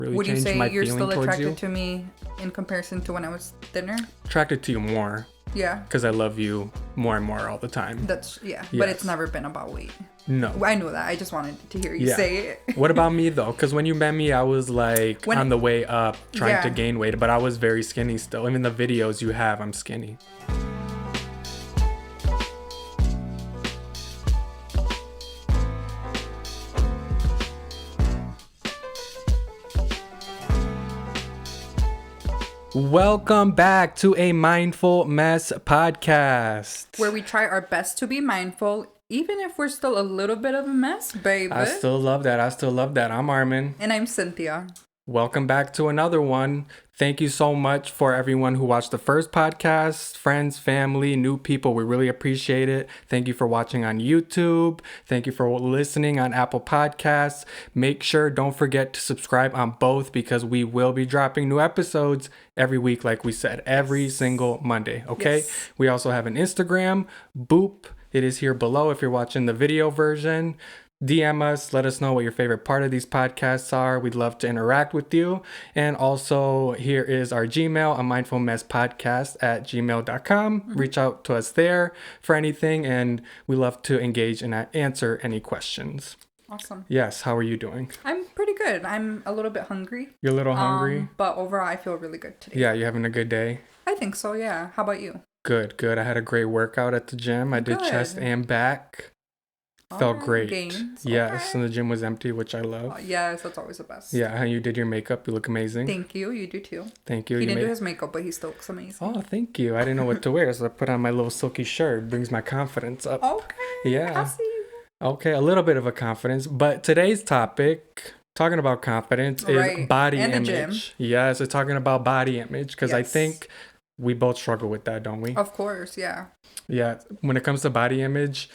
really Would you changed say my you're feeling still towards you. attracted to me in comparison to when I was thinner? Attracted to you more. Yeah. Because I love you more and more all the time. But Yes. it's never been about weight. No. I knew that. I just wanted to hear you say it. What about me though? Because when you met me, I was like on the way up, trying to gain weight, but I was very skinny still. Even the videos you have, I'm skinny. Welcome back to a Mindful Mess podcast, where we try our best to be mindful, even if we're still a little bit of a mess, baby. I still love that. I'm Armin. And I'm Cinthya. Welcome back to another one. Thank you so much for everyone who watched the first podcast, friends, family, new people. We really appreciate it. Thank you for watching on YouTube. Thank you for listening on Apple Podcasts. Make sure, don't forget to subscribe on both because we will be dropping new episodes every week, like we said, every single Monday. Okay. Yes. We also have an Instagram, Boop. It is here below if you're watching the video version. DM us, let us know what your favorite part of these podcasts are. We'd love to interact with you. And also, here is our Gmail, AMindfulMessPodcast@gmail.com. Reach out to us there for anything, and we love to engage and answer any questions. Awesome. Yes, how are you doing? I'm pretty good. I'm a little bit hungry. You're a little hungry? But overall, I feel really good today. Yeah, you having a good day? I think so, yeah. How about you? Good. I had a great workout at the gym. I did chest and back. Felt great. Gains. Yes, Okay. and the gym was empty, which I love. Yes, that's always the best. Yeah, how you did your makeup. You look amazing. Thank you. You do too. Thank you. He didn't do his makeup, but he still looks amazing. Oh, thank you. I didn't know what to wear, so I put on my little silky shirt. Brings my confidence up. Okay. Yeah. I see you. Okay, a little bit of a confidence. But today's topic, talking about confidence, is body and image. The gym. Yeah, so talking about body image, because I think we both struggle with that, don't we? Of course, yeah. Yeah, when it comes to body image,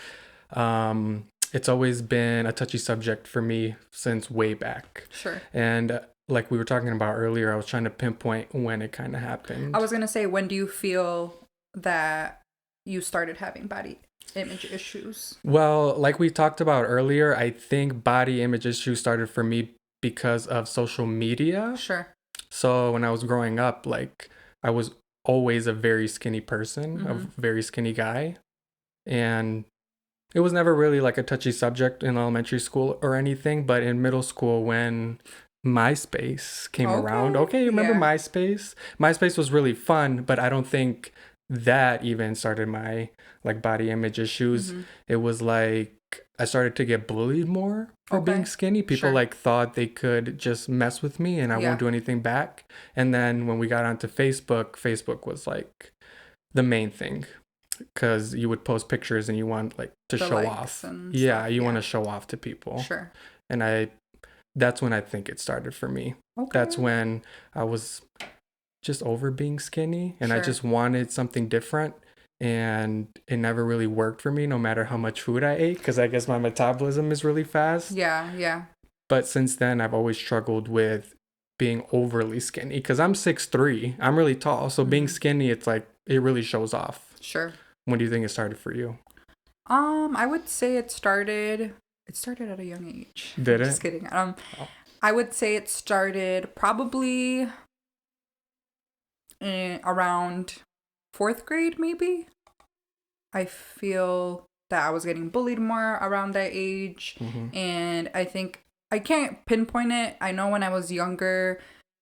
it's always been a touchy subject for me since way back. Sure. And like we were talking about earlier, I was trying to pinpoint when it kind of happened. I was going to say, when do you feel that you started having body image issues? Well, like we talked about earlier, I think body image issues started for me because of social media. Sure. So when I was growing up, like I was always a very skinny person, a very skinny guy. And it was never really like a touchy subject in elementary school or anything, but in middle school when MySpace came around. Okay, you remember MySpace? MySpace was really fun, but I don't think that even started my like body image issues. It was like I started to get bullied more for being skinny. People like thought they could just mess with me and I won't do anything back. And then when we got onto Facebook was like the main thing. Because you would post pictures and you want like to show off. You want to show off to people. Sure. And that's when I think it started for me. Okay. That's when I was just over being skinny and I just wanted something different. And it never really worked for me no matter how much food I ate. Because I guess my metabolism is really fast. Yeah. But since then, I've always struggled with being overly skinny. Because I'm 6'3". I'm really tall. So being skinny, it's like it really shows off. Sure. When do you think it started for you? I would say it started at a young age. Did it? Just kidding. I would say it started probably around 4th grade, maybe. I feel that I was getting bullied more around that age. And I think I can't pinpoint it. I know when I was younger,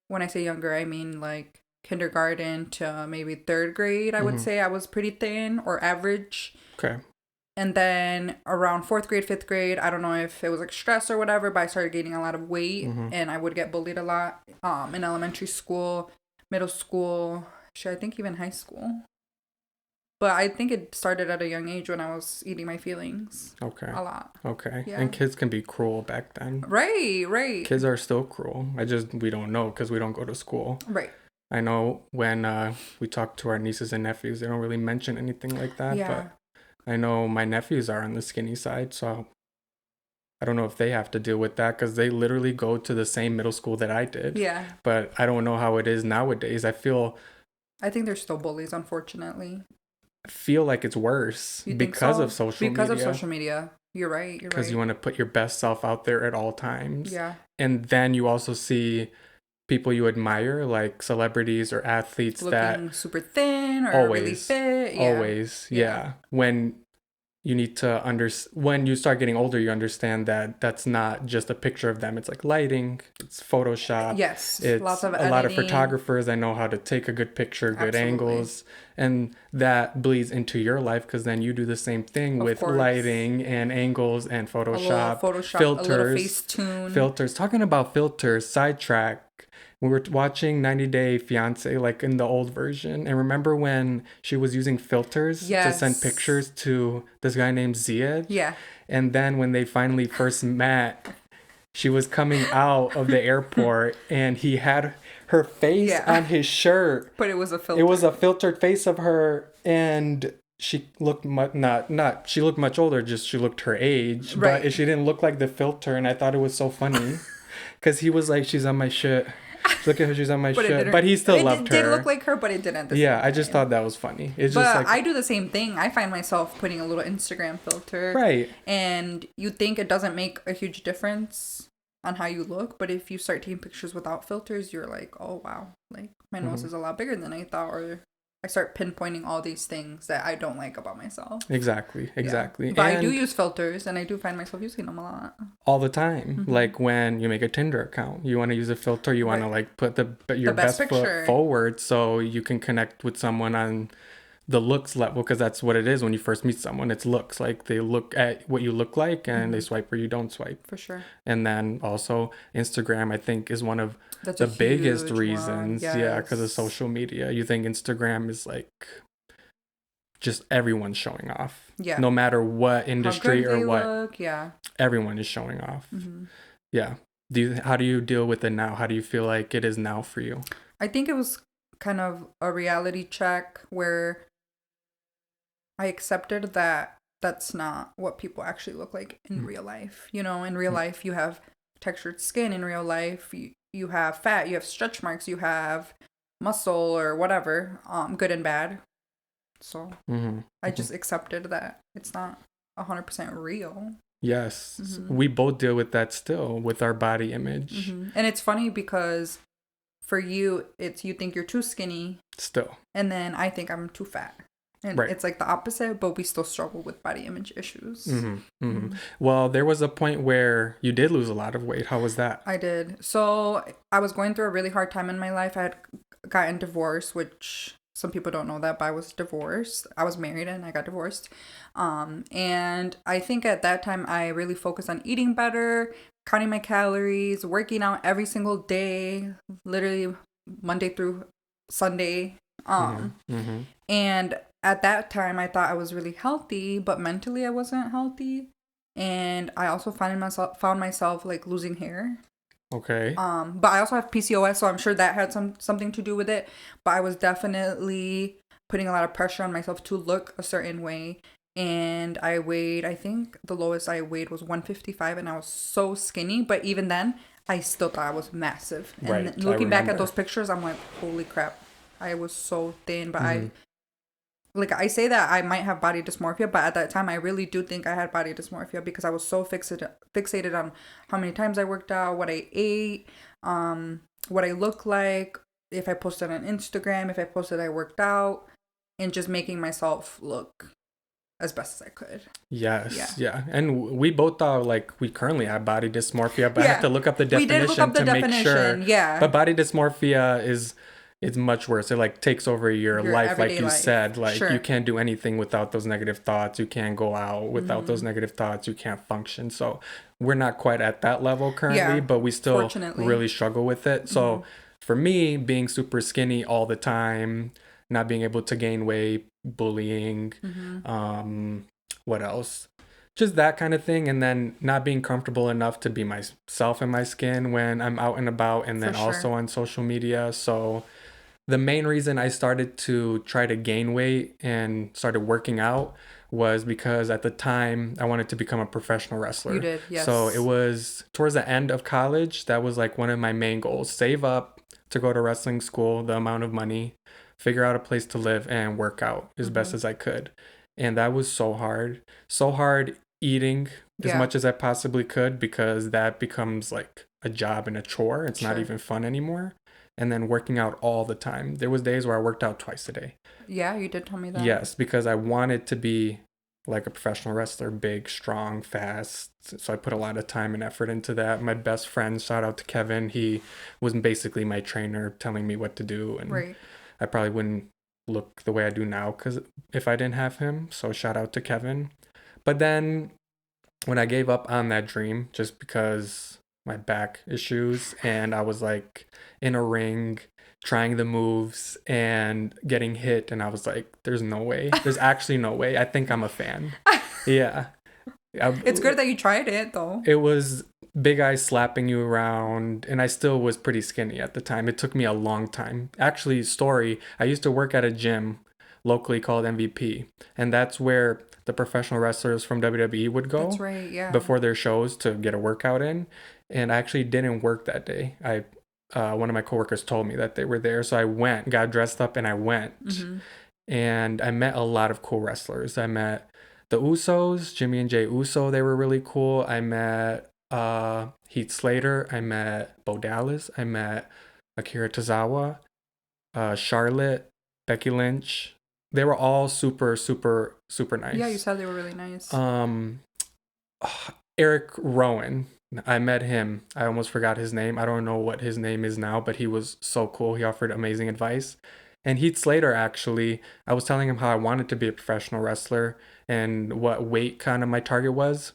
when I say younger, I mean like kindergarten to maybe 3rd grade, I would say I was pretty thin or average. Okay. And then around 4th grade, 5th grade, I don't know if it was like stress or whatever, but I started gaining a lot of weight and I would get bullied a lot in elementary school, middle school, I think even high school. But I think it started at a young age when I was eating my feelings. Okay. A lot. Okay. Yeah. And kids can be cruel back then. Right. Kids are still cruel. We don't know because we don't go to school. Right. I know when we talk to our nieces and nephews, they don't really mention anything like that. Yeah. But I know my nephews are on the skinny side, so I don't know if they have to deal with that because they literally go to the same middle school that I did. Yeah. But I don't know how it is nowadays. I think there's still bullies, unfortunately. I feel like it's worse because of social media. Because of social media. You're right. Because you want to put your best self out there at all times. Yeah. And then you also see people you admire, like celebrities or athletes looking that super thin or always, really fit. always, yeah. When you need to when you start getting older, you understand that that's not just a picture of them. It's like lighting, it's Photoshop. Yes, It's lots of a lot of editing. photographers that know how to take a good picture, good Absolutely. angles, and that bleeds into your life because then you do the same thing Of with course. lighting and angles and Photoshop, Filters, a little Facetune. filters. Talking about filters, sidetrack. We were watching 90 Day Fiance, like in the old version. And remember when she was using filters to send pictures to this guy named Ziad? Yeah. And then when they finally first met, she was coming out of the airport and he had her face on his shirt. But it was a filter. It was a filtered face of her, and she looked she looked much older, just she looked her age. Right. But she didn't look like the filter, and I thought it was so funny. Because he was like, she's on my shit. Look at her, she's on my shit. But he still loved her. It did look like her, but it didn't. Yeah, I just thought that was funny. It's just like, I do the same thing. I find myself putting a little Instagram filter. Right. And you think it doesn't make a huge difference on how you look, but if you start taking pictures without filters, you're like, oh wow, like my nose is a lot bigger than I thought, or I start pinpointing all these things that I don't like about myself. Exactly. Yeah. But I do use filters, and I do find myself using them a lot. All the time. Like when you make a Tinder account, you want to use a filter, you want to like put your best foot forward so you can connect with someone on the looks level, because that's what it is when you first meet someone. It's looks. Like they look at what you look like and they swipe or you don't swipe. For sure. And then also Instagram, I think, is one of the biggest reasons. Yes. Yeah, because of social media. You think Instagram is like just everyone's showing off. Yeah. No matter what industry or what. Look. Yeah. Everyone is showing off. Yeah. How do you deal with it now? How do you feel like it is now for you? I think it was kind of a reality check where I accepted that that's not what people actually look like in real life. You know, in real life, you have textured skin. In real life, you have fat, you have stretch marks, you have muscle or whatever, good and bad. So I just accepted that it's not 100% real. Yes. We both deal with that still with our body image. And it's funny because for you, you think you're too skinny. Still. And then I think I'm too fat. And it's like the opposite, but we still struggle with body image issues. Well, there was a point where you did lose a lot of weight. How was that? I did. So I was going through a really hard time in my life. I had gotten divorced, which some people don't know that, but I was divorced. I was married and I got divorced. And I think at that time I really focused on eating better, counting my calories, working out every single day, literally Monday through Sunday. And at that time I thought I was really healthy, but mentally I wasn't healthy. And I also found myself like losing hair. Okay. But I also have PCOS, so I'm sure that had something to do with it. But I was definitely putting a lot of pressure on myself to look a certain way. And I think the lowest I weighed was 155, and I was so skinny. But even then, I still thought I was massive. And looking back at those pictures, I'm like, holy crap, I was so thin. But I say that I might have body dysmorphia, but at that time, I really do think I had body dysmorphia because I was so fixated on how many times I worked out, what I ate, what I look like, if I posted on Instagram, if I posted I worked out, and just making myself look as best as I could. Yes. Yeah. And we both thought like we currently have body dysmorphia, but I have to look up the definition make sure. Yeah. But body dysmorphia it's much worse. It like takes over your life, like you said. Like you can't do anything without those negative thoughts. You can't go out without those negative thoughts. You can't function. So we're not quite at that level currently, but we still really struggle with it. So for me, being super skinny all the time, not being able to gain weight, bullying, what else? Just that kind of thing. And then not being comfortable enough to be myself in my skin when I'm out and about, and then also on social media. So the main reason I started to try to gain weight and started working out was because at the time I wanted to become a professional wrestler. You did, yes. So it was towards the end of college. That was like one of my main goals. Save up to go to wrestling school, the amount of money, figure out a place to live, and work out as best as I could. And that was so hard eating as much as I possibly could, because that becomes like a job and a chore. It's not even fun anymore. And then working out all the time. There was days where I worked out twice a day. Yeah, you did tell me that. Yes, because I wanted to be like a professional wrestler, big, strong, fast. So I put a lot of time and effort into that. My best friend, shout out to Kevin, he was basically my trainer, telling me what to do. And I probably wouldn't look the way I do now because if I didn't have him. So shout out to Kevin. But then when I gave up on that dream, just because my back issues, and I was like in a ring trying the moves and getting hit, and I was like, there's no way. There's actually no way. I think I'm a fan. Yeah. It's good that you tried it, though. It was big eyes slapping you around, and I still was pretty skinny at the time. It took me a long time. Actually, story, I used to work at a gym locally called MVP, and that's where the professional wrestlers from WWE would go. That's right, yeah. Before their shows to get a workout in. And I actually didn't work that day. One of my coworkers told me that they were there. So I went, got dressed up, and I went. Mm-hmm. And I met a lot of cool wrestlers. I met the Usos, Jimmy and Jay Uso. They were really cool. I met Heath Slater. I met Bo Dallas. I met Akira Tozawa, Charlotte, Becky Lynch. They were all super, super, super nice. Yeah, you said they were really nice. Eric Rowan. I met him. I almost forgot his name. I don't know what his name is now, but he was so cool. He offered amazing advice. And Heath Slater, actually, I was telling him how I wanted to be a professional wrestler and what weight kind of my target was.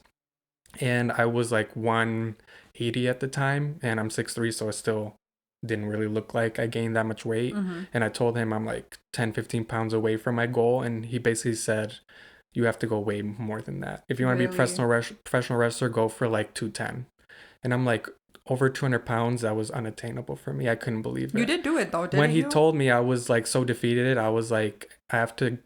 And I was like 180 at the time, and I'm 6'3", so I still didn't really look like I gained that much weight. Mm-hmm. And I told him I'm like 10, 15 pounds away from my goal. And he basically said, you have to go way more than that. If you want to be a professional wrestler, go for like 210. And I'm like, over 200 pounds, that was unattainable for me. I couldn't believe it. You did do it though, didn't you? When he told me, I was like so defeated. I was like, I have to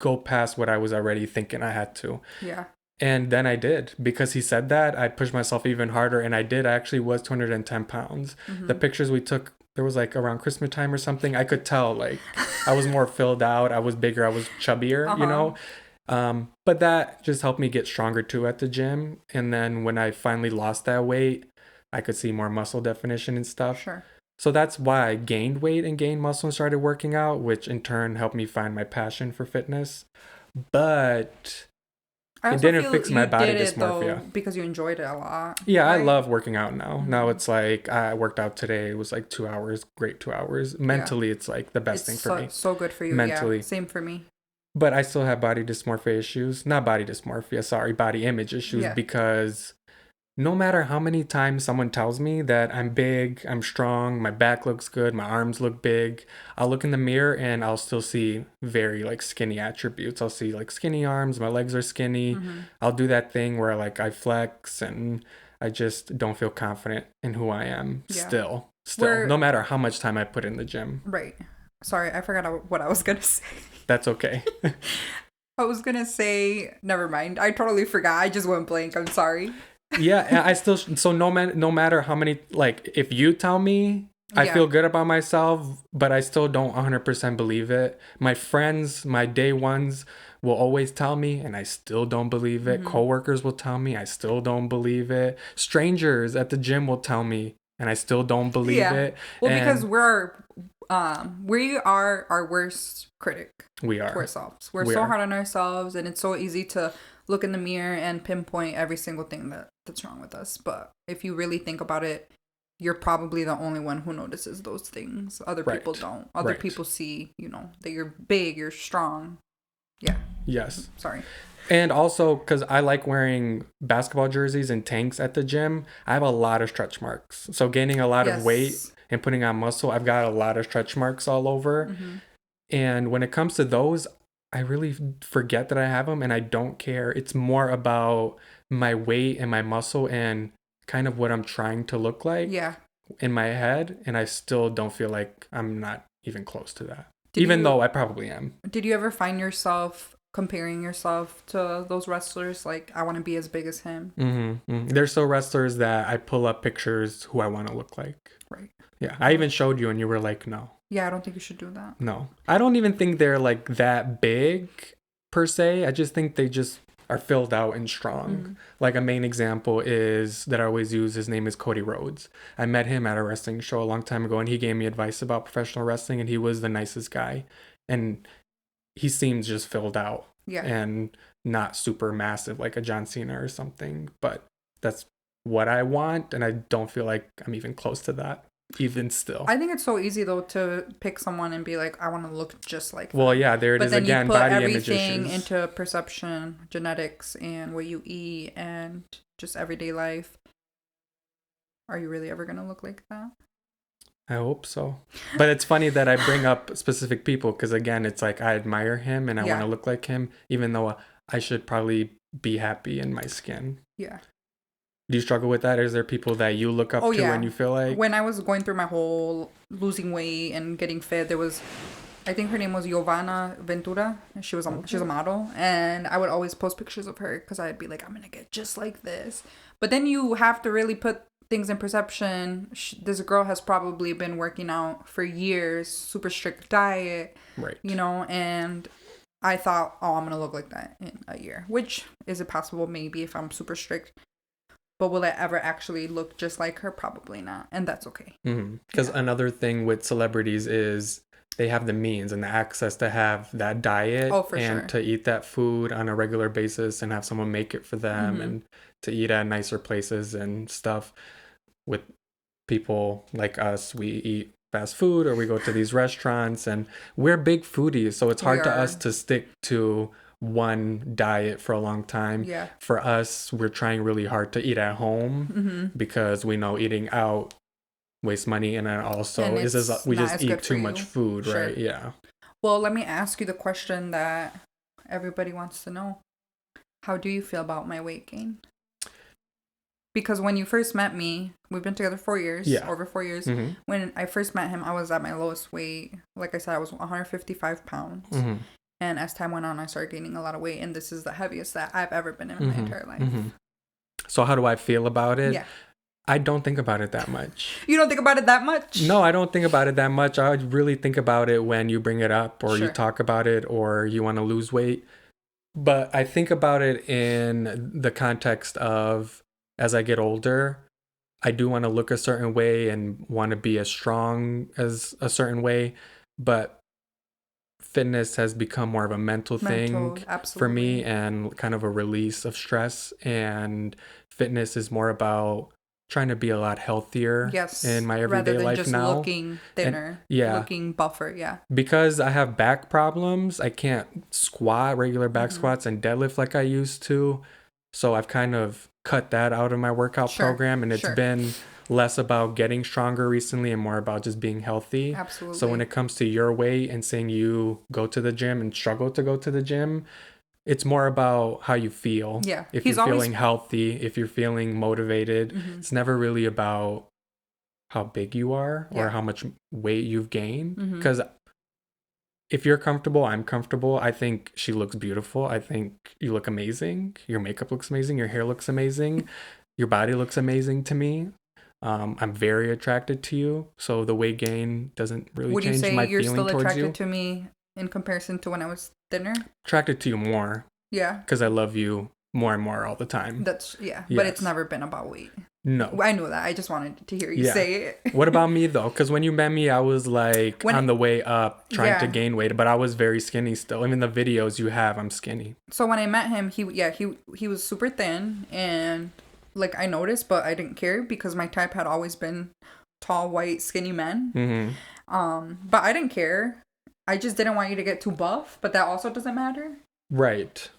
go past what I was already thinking I had to. Yeah. And then I did. Because he said that, I pushed myself even harder. And I did. I actually was 210 pounds. Mm-hmm. The pictures we took, there was like around Christmas time or something. I could tell like I was more filled out. I was bigger. I was chubbier, you know. But that just helped me get stronger too at the gym. And then when I finally lost that weight, I could see more muscle definition and stuff. Sure. So that's why I gained weight and gained muscle and started working out, which in turn helped me find my passion for fitness. But it didn't fix my body dysmorphia. Though, because you enjoyed it a lot. Yeah, right? I love working out now. Mm-hmm. Now it's like I worked out today. It was like 2 hours, great 2 hours. Mentally, it's like the best thing for me. So good for you. Mentally. Yeah, same for me. But I still have body dysmorphia issues. Not body dysmorphia, sorry, body image issues. Yeah. Because no matter how many times someone tells me that I'm big, I'm strong, my back looks good, my arms look big, I'll look in the mirror and I'll still see very like skinny attributes. I'll see like skinny arms, my legs are skinny. Mm-hmm. I'll do that thing where like I flex and I just don't feel confident in who I am still, no matter how much time I put in the gym. Right. Sorry, I forgot what I was going to say. That's okay. I was going to say, never mind. I totally forgot. I just went blank. I'm sorry. Yeah, I still, so no matter how many, like, if you tell me, I feel good about myself, but I still don't 100% believe it. My friends, my day ones will always tell me, and I still don't believe it. Mm-hmm. Coworkers will tell me, I still don't believe it. Strangers at the gym will tell me, and I still don't believe it. Well, because we are our worst critic. We are. To ourselves. We're so hard on ourselves, and it's so easy to look in the mirror and pinpoint every single thing that's wrong with us. But if you really think about it, you're probably the only one who notices those things. Other people don't. Other people see, that you're big, you're strong. Yeah. Yes. Sorry. And also, because I like wearing basketball jerseys and tanks at the gym, I have a lot of stretch marks. So gaining a lot of weight and putting on muscle, I've got a lot of stretch marks all over. Mm-hmm. And when it comes to those, I really forget that I have them and I don't care. It's more about my weight and my muscle and kind of what I'm trying to look like in my head. And I still don't feel like I'm not even close to that, though I probably am. Did you ever find yourself comparing yourself to those wrestlers? Like, I want to be as big as him. Mm-hmm. Mm-hmm. There's still wrestlers that I pull up pictures who I want to look like. Right. Yeah. I even showed you and you were like, no. Yeah, I don't think you should do that. No. I don't even think they're like that big per se. I just think they just are filled out and strong. Like a main example is that I always use, his name is Cody Rhodes. I met him at a wrestling show a long time ago, and he gave me advice about professional wrestling, and he was the nicest guy. And he seems just filled out and not super massive like a John Cena or something. But that's what I want, and I don't feel like I'm even close to that. Even still, I think it's so easy though to pick someone and be like, I want to look just like them. Well, yeah, there it is again. But then you put body everything image issues into perception, genetics, and what you eat, and just everyday life. Are you really ever gonna look like that? I hope so. But it's funny that I bring up specific people because again, it's like I admire him and I want to look like him, even though I should probably be happy in my skin. Yeah. Do you struggle with that? Is there people that you look up to when you feel like... When I was going through my whole losing weight and getting fit, there was, I think her name was Giovanna Ventura. She's a model. And I would always post pictures of her because I'd be like, I'm going to get just like this. But then you have to really put things in perception. This girl has probably been working out for years, super strict diet. Right. You know, and I thought, oh, I'm going to look like that in a year. Which, is it possible? Maybe if I'm super strict. But will I ever actually look just like her? Probably not. And that's okay. Because another thing with celebrities is they have the means and the access to have that diet to eat that food on a regular basis and have someone make it for them and to eat at nicer places and stuff. With people like us, we eat fast food or we go to these restaurants and we're big foodies. So it's hard to us to stick to one diet for a long time. For us, we're trying really hard to eat at home because we know eating out wastes money, and then also we just eat too much food, right? Yeah. Well, let me ask you the question that everybody wants to know. How do you feel about my weight gain? Because when you first met me, we've been together 4 years, over 4 years. When I first met him, I was at my lowest weight. Like I said, I was 155 pounds. And as time went on, I started gaining a lot of weight. And this is the heaviest that I've ever been in my entire life. So how do I feel about it? I don't think about it that much. You don't think about it that much? No, I don't think about it that much. I really think about it when you bring it up or you talk about it or you want to lose weight. But I think about it in the context of as I get older, I do want to look a certain way and want to be as strong as a certain way. But fitness has become more of a mental thing for me and kind of a release of stress. And fitness is more about trying to be a lot healthier in my everyday life just now. Looking thinner, looking buffer, Because I have back problems, I can't squat regular back squats and deadlift like I used to. So I've kind of cut that out of my workout program, and it's been less about getting stronger recently and more about just being healthy. Absolutely. So when it comes to your weight and saying you go to the gym and struggle to go to the gym, it's more about how you feel. Yeah. If you're feeling healthy, if you're feeling motivated, it's never really about how big you are or how much weight you've gained. Because if you're comfortable, I'm comfortable. I think she looks beautiful. I think you look amazing. Your makeup looks amazing. Your hair looks amazing. Your body looks amazing to me. I'm very attracted to you. So the weight gain doesn't really change my feeling towards you. Would you say you're still attracted to me in comparison to when I was thinner? Attracted to you more. Yeah. Because I love you more and more all the time. But it's never been about weight. No. I know that. I just wanted to hear you say it. What about me though? Because when you met me, I was like on the way up trying to gain weight, but I was very skinny still. Even the videos you have, I'm skinny. So when I met him, he was super thin, and like I noticed, but I didn't care because my type had always been tall, white, skinny men. But I didn't care. I just didn't want you to get too buff, but that also doesn't matter. Right.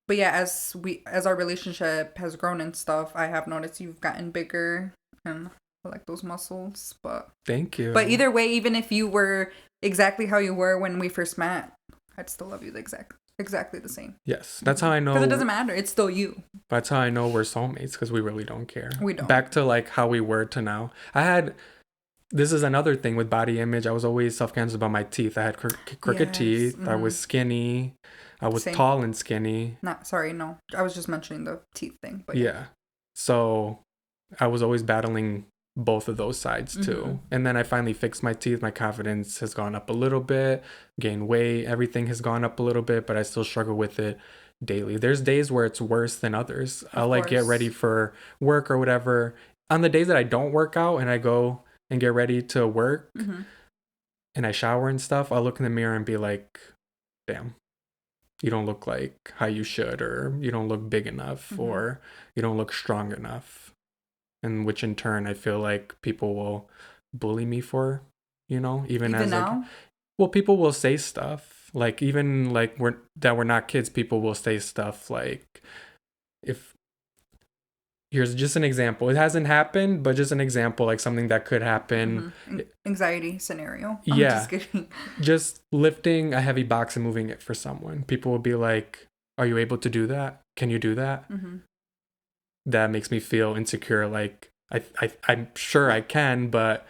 But yeah, as our relationship has grown and stuff, I have noticed you've gotten bigger and I like those muscles. But thank you. But either way, even if you were exactly how you were when we first met, I'd still love you exactly the same. Yes, that's how I know. Because it doesn't matter. It's still you. That's how I know we're soulmates, because we really don't care. We don't. Back to like how we were to now. This is another thing with body image. I was always self-conscious about my teeth. I had crooked teeth. I was skinny. I was tall and skinny. No. I was just mentioning the teeth thing. But yeah. So I was always battling both of those sides too. And then I finally fixed my teeth. My confidence has gone up a little bit, gained weight. Everything has gone up a little bit, but I still struggle with it. daily. There's days where it's worse than others. I'll like get course. ready for work or whatever. On the days that I don't work out and I go and get ready to work and I shower and stuff, I'll look in the mirror and be like, damn, you don't look like how you should, or you don't look big enough, or you don't look strong enough. And which in turn, I feel like people will bully me for, you know, even as now? like, well, people will say stuff like, even like we're not kids, people will say stuff like, if here's just an example, it hasn't happened, but just an example, like something that could happen. Anxiety scenario. Yeah. I'm just kidding. Just lifting a heavy box and moving it for someone. People will be like, are you able to do that? Can you do that? That makes me feel insecure. Like I'm sure I can, but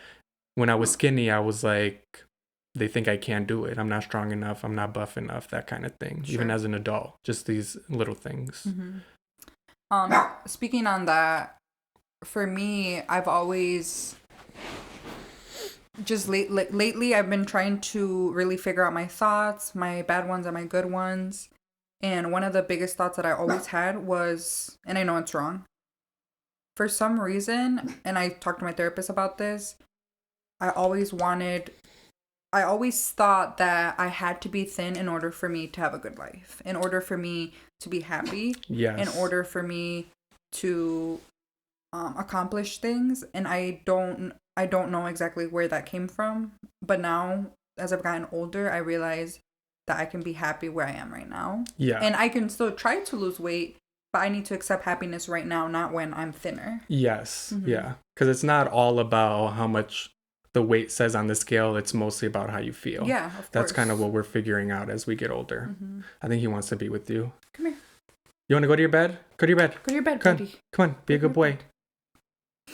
when I was skinny, I was like, they think I can't do it. I'm not strong enough. I'm not buff enough, that kind of thing. Sure. Even as an adult, just these little things. Speaking on that, for me, I've always just lately I've been trying to really figure out my thoughts, my bad ones and my good ones. And one of the biggest thoughts that I always had was, and I know it's wrong, for some reason, and I talked to my therapist about this, I always thought that I had to be thin in order for me to have a good life, in order for me to be happy, in order for me to accomplish things. And I don't know exactly where that came from, but now as I've gotten older, I realize that I can be happy where I am right now. Yeah. And I can still try to lose weight, but I need to accept happiness right now, not when I'm thinner. Yes. Yeah. Because it's not all about how much the weight says on the scale. It's mostly about how you feel. Yeah, of course. That's kind of what we're figuring out as we get older. I think he wants to be with you. Come here. You want to go to your bed? Go to your bed. Go to your bed, buddy. Come on. Be a good boy.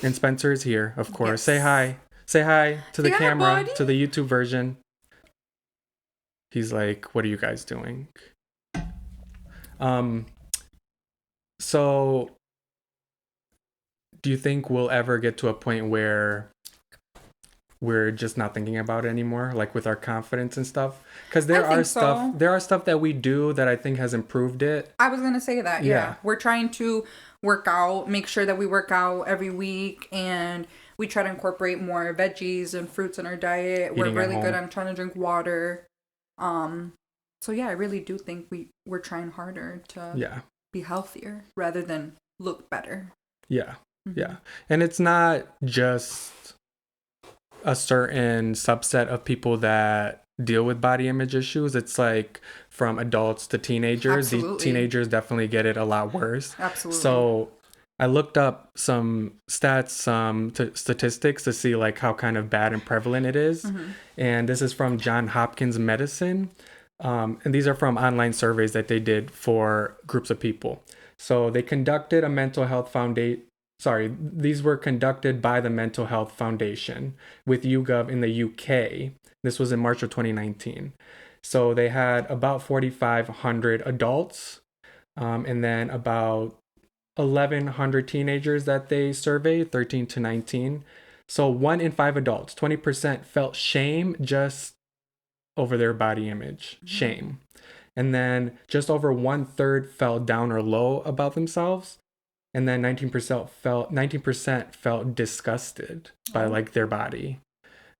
And Spencer is here, of course. Yes. Say hi. Say hi to the camera, to the YouTube version. He's like, what are you guys doing? So do you think we'll ever get to a point where we're just not thinking about it anymore, like with our confidence and stuff? Because there are stuff that we do that I think has improved it. I was gonna say that. Yeah. We're trying to work out, make sure that we work out every week, and we try to incorporate more veggies and fruits in our diet. We're really good. I'm trying to drink water. So yeah, I really do think we're trying harder to be healthier rather than look better. Yeah. Yeah. And it's not just a certain subset of people that deal with body image issues. It's like from adults to teenagers. Absolutely. The teenagers definitely get it a lot worse. Absolutely. So I looked up some stats, some statistics to see like how kind of bad and prevalent it is. And this is from Johns Hopkins Medicine. And these are from online surveys that they did for groups of people. So they conducted a mental health these were conducted by the Mental Health Foundation with YouGov in the UK. This was in March of 2019. So they had about 4,500 adults and then about 1,100 teenagers that they surveyed, 13 to 19. So 1 in 5 adults, 20%, felt shame just over their body image, shame. And then just over 1/3 felt down or low about themselves. And then 19% felt disgusted by like their body.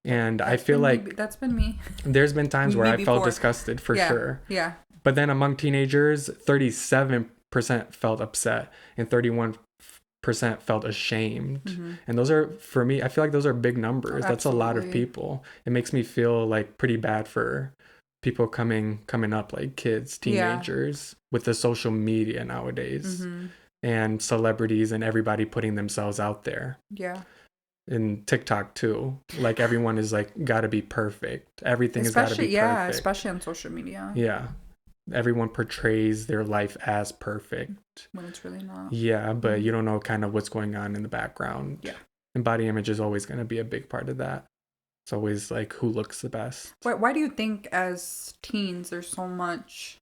And I feel like that's been me. There's been times where I felt disgusted for sure. Yeah. But then among teenagers, 37% felt upset and 31% felt ashamed. And those are, for me, I feel like those are big numbers. That's a lot of people. It makes me feel like pretty bad for people coming up, like kids, teenagers, with the social media nowadays. And celebrities and everybody putting themselves out there. Yeah. And TikTok too. Like everyone is like got to be perfect. Everything has got to be perfect. Yeah, especially on social media. Yeah. Everyone portrays their life as perfect. When it's really not. Yeah, but you don't know kind of what's going on in the background. Yeah. And body image is always going to be a big part of that. It's always like who looks the best. Why do you think as teens there's so much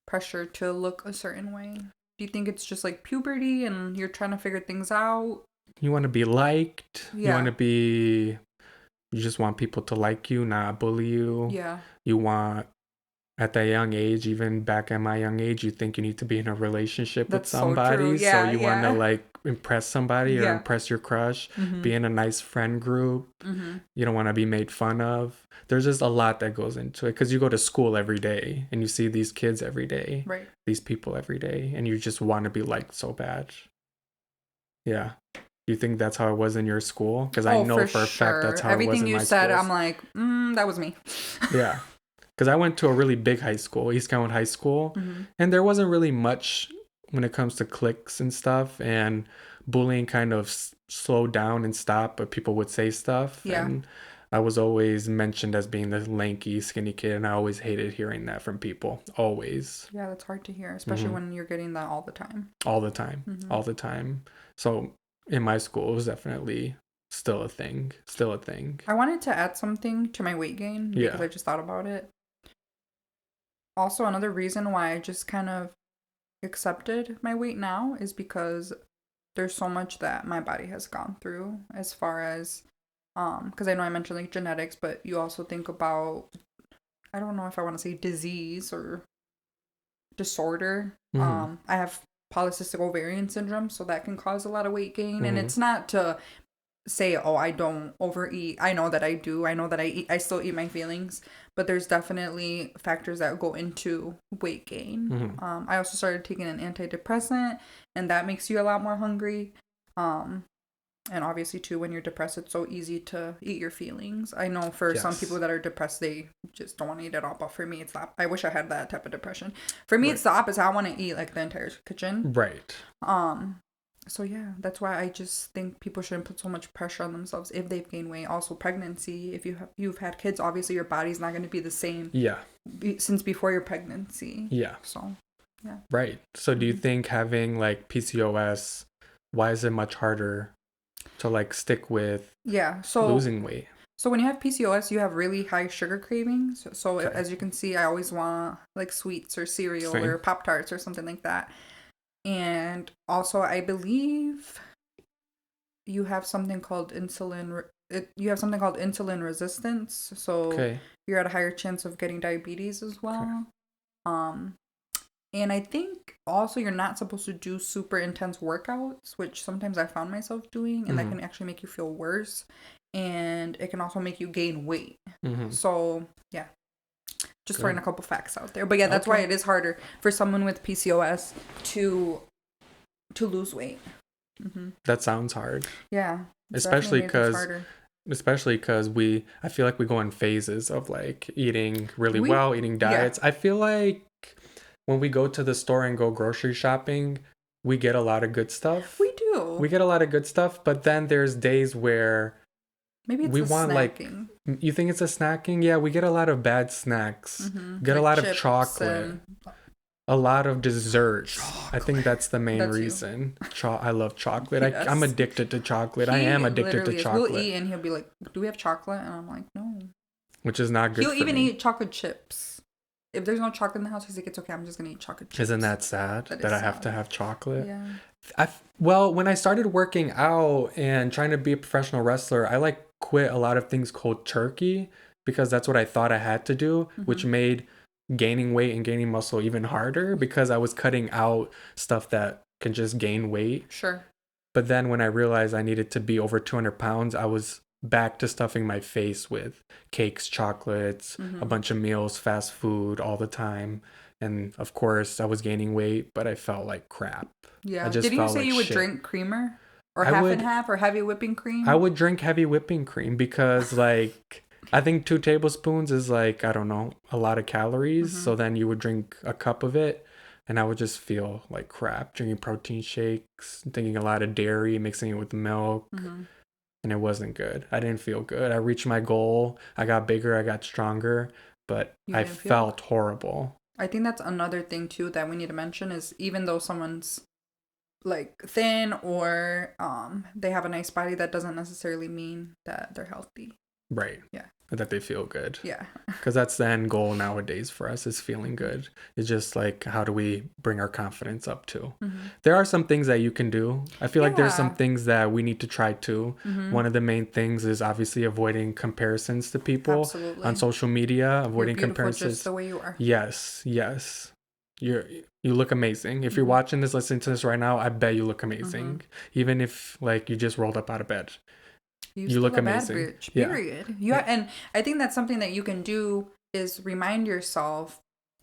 pressure to look a certain way? Do you think it's just like puberty and you're trying to figure things out? You want to be liked. Yeah. You just want people to like you, not bully you. Yeah. You want at that young age, even back at my young age, you think you need to be in a relationship with That's so true. somebody. Yeah, So you want to yeah. like impress somebody or Yeah. impress your crush, Mm-hmm. be in a nice friend group. Mm-hmm. You don't want to be made fun of. There's just a lot that goes into it because you go to school every day and you see these kids every day, Right. these people every day, and you just want to be liked so bad. Yeah. You think that's how it was in your school? Because I know for a fact that's how it was Everything in you my said, schools. I'm like, that was me. Yeah. Because I went to a really big high school, East County High School, Mm-hmm. and there wasn't really much when it comes to cliques and stuff, and bullying kind of slowed down and stopped, but people would say stuff. Yeah. And I was always mentioned as being the lanky, skinny kid, and I always hated hearing that from people. Always. Yeah, that's hard to hear, especially when you're getting that all the time. All the time. Mm-hmm. All the time. So in my school, it was definitely still a thing. Still a thing. I wanted to add something to my weight gain because Yeah. I just thought about it. Also, another reason why I just kind of accepted my weight now is because there's so much that my body has gone through as far as because I know I mentioned like genetics, but you also think about, I don't know if I want to say disease or disorder. Mm-hmm. I have polycystic ovarian syndrome, so that can cause a lot of weight gain. Mm-hmm. And it's not to say, oh, I don't overeat. I know that I do. I know that I eat. I still eat my feelings, but there's definitely factors that go into weight gain. Mm-hmm. I also started taking an antidepressant, and that makes you a lot more hungry. And obviously too, when you're depressed, it's so easy to eat your feelings. I know for some people that are depressed, they just don't want to eat at all. But for me, it's not. I wish I had that type of depression. For me, it's the opposite. I want to eat like the entire kitchen. Right. So yeah, that's why I just think people shouldn't put so much pressure on themselves if they've gained weight. Also, pregnancy. If you've had kids, obviously your body's not going to be the same. Yeah. Since before your pregnancy. Yeah. So, yeah. Right. So do you think having like PCOS, why is it much harder to like stick with losing weight? So when you have PCOS, you have really high sugar cravings. So as you can see, I always want like sweets or cereal or Pop-Tarts or something like that. And also, I believe you have something called insulin resistance. So you're at a higher chance of getting diabetes as well. And I think also you're not supposed to do super intense workouts, which sometimes I found myself doing, and that can actually make you feel worse. And it can also make you gain weight. So, yeah. Just throwing a couple facts out there. But yeah, that's why it is harder for someone with PCOS to lose weight. That sounds hard. Yeah. Especially because I feel like we go in phases of like eating really well, eating diets. I feel like when we go to the store and go grocery shopping, we get a lot of good stuff. We do. We get a lot of good stuff, but then there's days where maybe it's snacking. Like, you think it's a snacking? Yeah, we get a lot of bad snacks. Get like a lot of chocolate. A lot of dessert. I think that's the main reason. I love chocolate. Yes. I'm addicted to chocolate. I am addicted to chocolate. He'll eat and he'll be like, do we have chocolate? And I'm like, no. Which is not good He'll even eat chocolate chips. If there's no chocolate in the house, he's like, it's okay. I'm just going to eat chocolate chips. Isn't that sad that I have to have chocolate? Yeah. Well, when I started working out and trying to be a professional wrestler, I like quit a lot of things cold turkey because that's what I thought I had to do, which made gaining weight and gaining muscle even harder because I was cutting out stuff that can just gain weight. Sure. But then when I realized I needed to be over 200 pounds, I was back to stuffing my face with cakes, chocolates, a bunch of meals, fast food all the time. And of course, I was gaining weight, but I felt like crap. Yeah. Did you say you would drink creamer? Or half and half or heavy whipping cream? I would drink heavy whipping cream because like I think 2 tablespoons is like, I don't know, a lot of calories. So then you would drink a cup of it and I would just feel like crap drinking protein shakes, thinking a lot of dairy, mixing it with milk. And it wasn't good. I didn't feel good. I reached my goal. I got bigger. I got stronger. But I felt horrible. I think that's another thing too that we need to mention is even though someone's like thin or they have a nice body, that doesn't necessarily mean that they're healthy. Right. Yeah. That they feel good. Yeah. Because that's the end goal nowadays for us, is feeling good. It's just like, how do we bring our confidence up too? There are some things that you can do. I feel like there's some things that we need to try too. One of the main things is obviously avoiding comparisons to people on social media. Avoiding comparisons. Just the way you are. Yes. You look amazing. If you're watching this, listening to this right now, I bet you look amazing. Even if like you just rolled up out of bed. You look amazing. Bad bitch, period. Yeah. And I think that's something that you can do, is remind yourself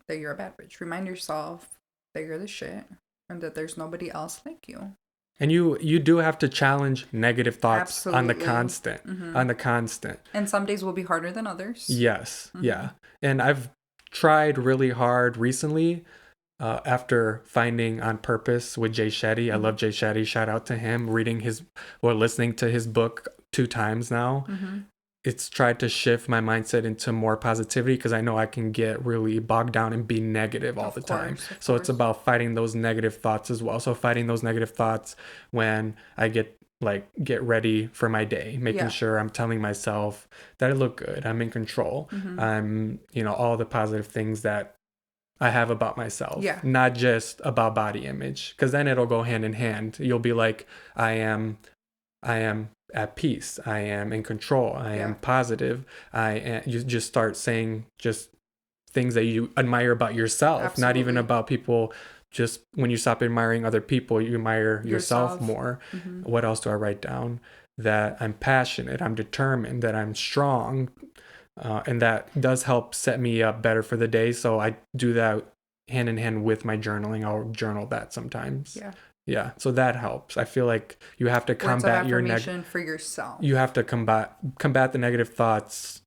that you're a bad bitch. Remind yourself that you're the shit and that there's nobody else like you. And you do have to challenge negative thoughts on the constant. On the constant. And some days will be harder than others. Yes. Yeah. And I've tried really hard recently after finding On Purpose with Jay Shetty. I love Jay Shetty. Shout out to him. Listening to his book 2 times now. It's tried to shift my mindset into more positivity, because I know I can get really bogged down and be negative all the time. So it's about fighting those negative thoughts as well. So fighting those negative thoughts when I get ready for my day, making sure I'm telling myself that I look good, I'm in control, I'm, all the positive things that I have about myself, not just about body image, because then it'll go hand in hand. You'll be like, I am at peace, I am in control, I am positive, you just start saying just things that you admire about yourself. Not even about people. Just when you stop admiring other people, you admire yourself more. What else do I write down? That I'm passionate, I'm determined, that I'm strong, and that does help set me up better for the day. So I do that hand in hand with my journaling. I'll journal that sometimes. Yeah, so that helps. I feel like you have to combat your negative for yourself. You have to combat the negative thoughts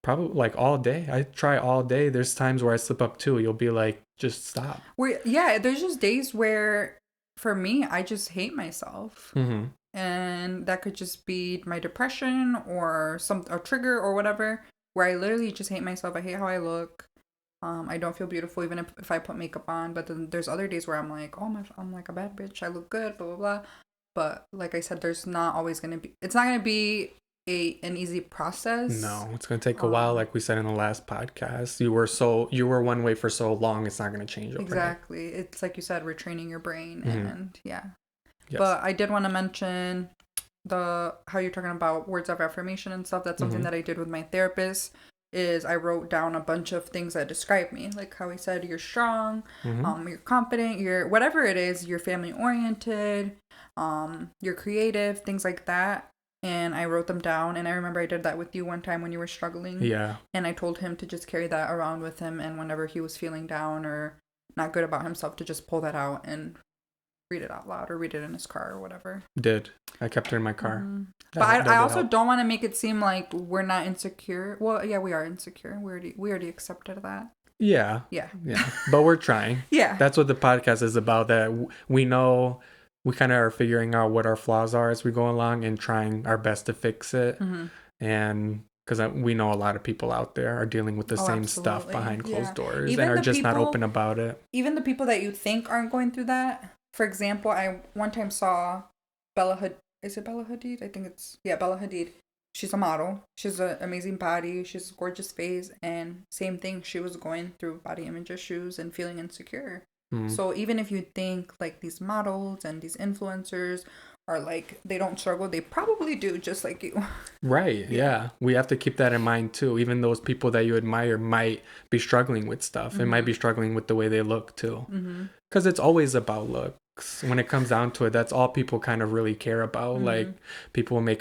probably like all day. I try all day. There's times where I slip up too. You'll be like, just stop. There's just days where, for me, I just hate myself. And that could just be my depression or a trigger or whatever, where I literally just hate myself. I hate how I look. I don't feel beautiful even if I put makeup on. But then there's other days where I'm like, I'm like a bad bitch. I look good, blah, blah, blah. But like I said, it's not going to be an easy process. No, it's going to take a while. Like we said in the last podcast, you were one way for so long. It's not going to change overnight. Exactly. It's like you said, retraining your brain. And Yes. But I did want to mention how you're talking about words of affirmation and stuff. That's something that I did with my therapist. Is I wrote down a bunch of things that describe me, like how he said, you're strong, you're confident, you're whatever it is, you're family oriented, you're creative, things like that. And I wrote them down, and I remember I did that with you one time when you were struggling. Yeah. And I told him to just carry that around with him, and whenever he was feeling down or not good about himself, to just pull that out and read it out loud or read it in his car or whatever. I kept it in my car. But I also don't want to make it seem like we're not insecure. Well, yeah, we are insecure. We already accepted that. Yeah. But we're trying. Yeah. That's what the podcast is about. That we know we kind of are figuring out what our flaws are as we go along and trying our best to fix it. And because we know a lot of people out there are dealing with the same stuff behind closed doors and are just not open about it. Even the people that you think aren't going through that. For example, I one time saw Bella Hadid. Is it Bella Hadid? I think it's... Yeah, Bella Hadid. She's a model. She has an amazing body. She has a gorgeous face. And same thing, she was going through body image issues and feeling insecure. So even if you think like these models and these influencers are like, they don't struggle, they probably do, just like you. Right. Yeah. We have to keep that in mind too. Even those people that you admire might be struggling with stuff. It might be struggling with the way they look too. Because it's always about looks. When it comes down to it, that's all people kind of really care about. Like, people will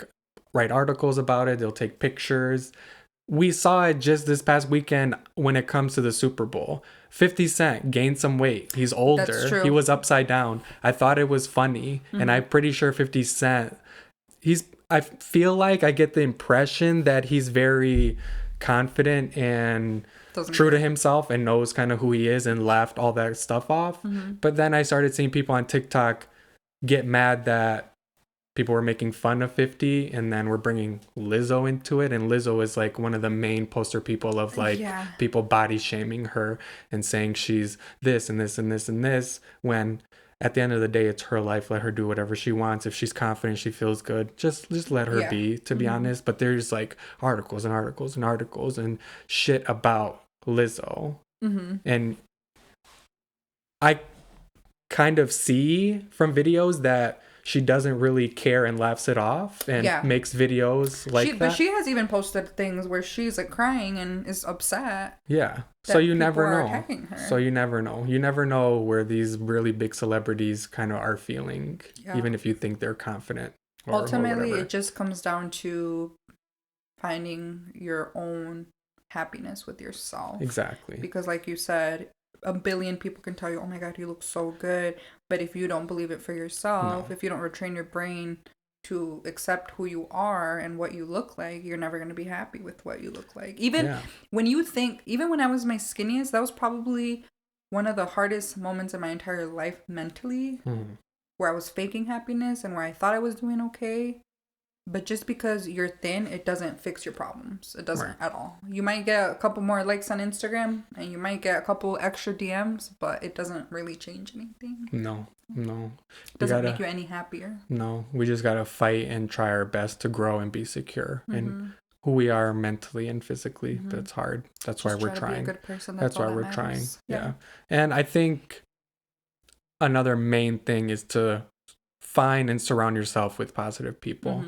write articles about it. They'll take pictures. We saw it just this past weekend when it comes to the Super Bowl. 50 Cent gained some weight. He's older. That's true. He was upside down. I thought it was funny. And I'm pretty sure 50 Cent, I feel like I get the impression that he's very confident and true to himself and knows kind of who he is and laughed all that stuff off. But then I started seeing people on TikTok get mad that people were making fun of 50 and then we're bringing Lizzo into it. And Lizzo is like one of the main poster people of like people body shaming her and saying she's this and this and this and this, when at the end of the day, it's her life. Let her do whatever she wants. If she's confident, she feels good, just let her be, to be honest. But there's like articles and articles and articles and shit about Lizzo. And I kind of see from videos that she doesn't really care and laughs it off and makes videos like that. But she has even posted things where she's like crying and is upset. Yeah. So you never know. So you never know. You never know where these really big celebrities kind of are feeling, even if you think they're confident. Ultimately, it just comes down to finding your own happiness with yourself. Exactly. Because like you said, a billion people can tell you, oh my God, you look so good. But if you don't believe it for yourself, if you don't retrain your brain to accept who you are and what you look like, you're never going to be happy with what you look like. Even when you think, even when I was my skinniest, that was probably one of the hardest moments in my entire life mentally, where I was faking happiness and where I thought I was doing okay. But just because you're thin, it doesn't fix your problems. It doesn't at all. You might get a couple more likes on Instagram and you might get a couple extra DMs, but it doesn't really change anything. No. It doesn't make you any happier. No. We just got to fight and try our best to grow and be secure in who we are mentally and physically. That's hard. That's just why we're trying. Be a good person. That's why we're trying. Yeah. And I think another main thing is to find and surround yourself with positive people.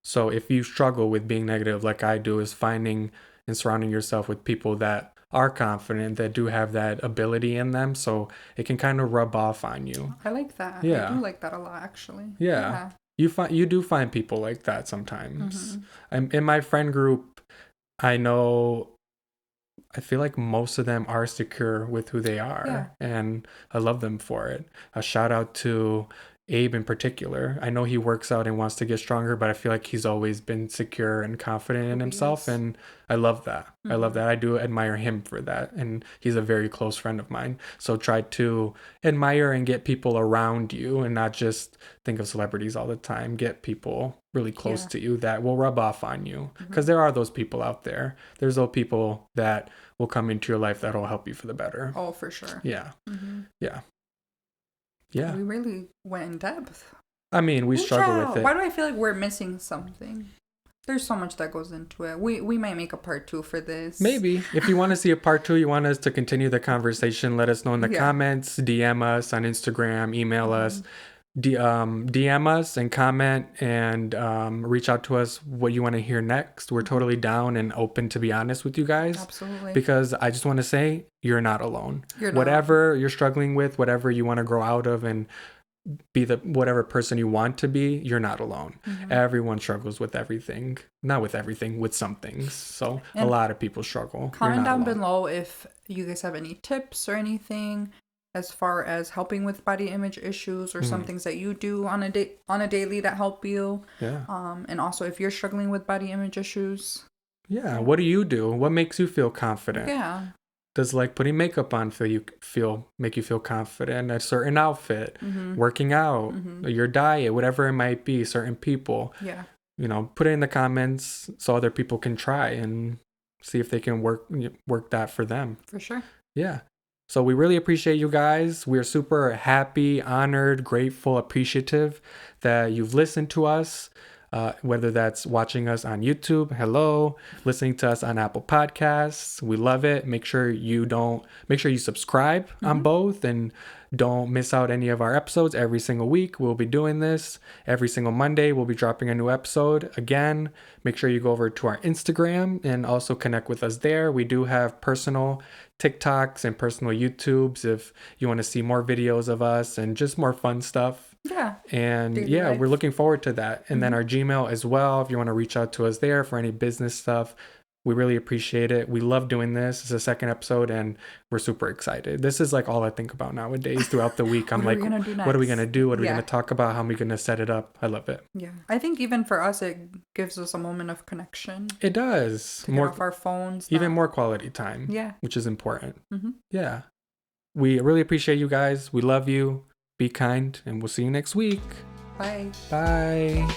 So if you struggle with being negative like I do, is finding and surrounding yourself with people that are confident, that do have that ability in them, so it can kind of rub off on you. I like that. I do like that a lot, actually. Yeah. You do find people like that sometimes. In my friend group, I feel like most of them are secure with who they are, and I love them for it. A shout out to Abe in particular. I know he works out and wants to get stronger, but I feel like he's always been secure and confident in himself, and I love that. I love that. I do admire him for that, and he's a very close friend of mine. So try to admire and get people around you and not just think of celebrities all the time. Get people really close to you that will rub off on you, because there are those people out there. There's those people that will come into your life that will help you for the better. Oh, for sure. Yeah. We really went in depth. I mean, we struggle with it. Why do I feel like we're missing something? There's so much that goes into it. We might make a part 2 for this. Maybe. If you want to see a part 2, you want us to continue the conversation, let us know in the comments, DM us on Instagram, email us, DM us and comment, and reach out to us what you want to hear next. We're totally down and open to be honest with you guys. Absolutely. Because I just want to say, you're not alone. Whatever you're struggling with, whatever you want to grow out of and be the whatever person you want to be, you're not alone. Everyone struggles with everything. Not with everything, with some things. So and a lot of people struggle. Comment down below if you guys have any tips or anything as far as helping with body image issues or some things that you do on a daily that help you. And also if you're struggling with body image issues. What do you do? What makes you feel confident? Does like putting makeup on make you feel confident? A certain outfit, working out, your diet, whatever it might be, certain people. Put it in the comments so other people can try and see if they can work that for them. For sure. So we really appreciate you guys. We're super happy, honored, grateful, appreciative that you've listened to us. Whether that's watching us on YouTube, hello, listening to us on Apple Podcasts, we love it. Make sure you subscribe on both and don't miss out any of our episodes every single week. We'll be doing this every single Monday. We'll be dropping a new episode. Again, make sure you go over to our Instagram and also connect with us there. We do have personal TikToks and personal YouTubes if you want to see more videos of us and just more fun stuff. And we're looking forward to that. And then our Gmail as well, if you want to reach out to us there for any business stuff. We really appreciate it. We love doing this. It's the second episode and we're super excited. This is like all I think about nowadays throughout the week. I'm like, what are we going to do? What are we going to talk about? How are we going to set it up? I love it. I think even for us, it gives us a moment of connection. It does. To get off our phones. Even more quality time. Which is important. We really appreciate you guys. We love you. Be kind, and we'll see you next week. Bye. Bye.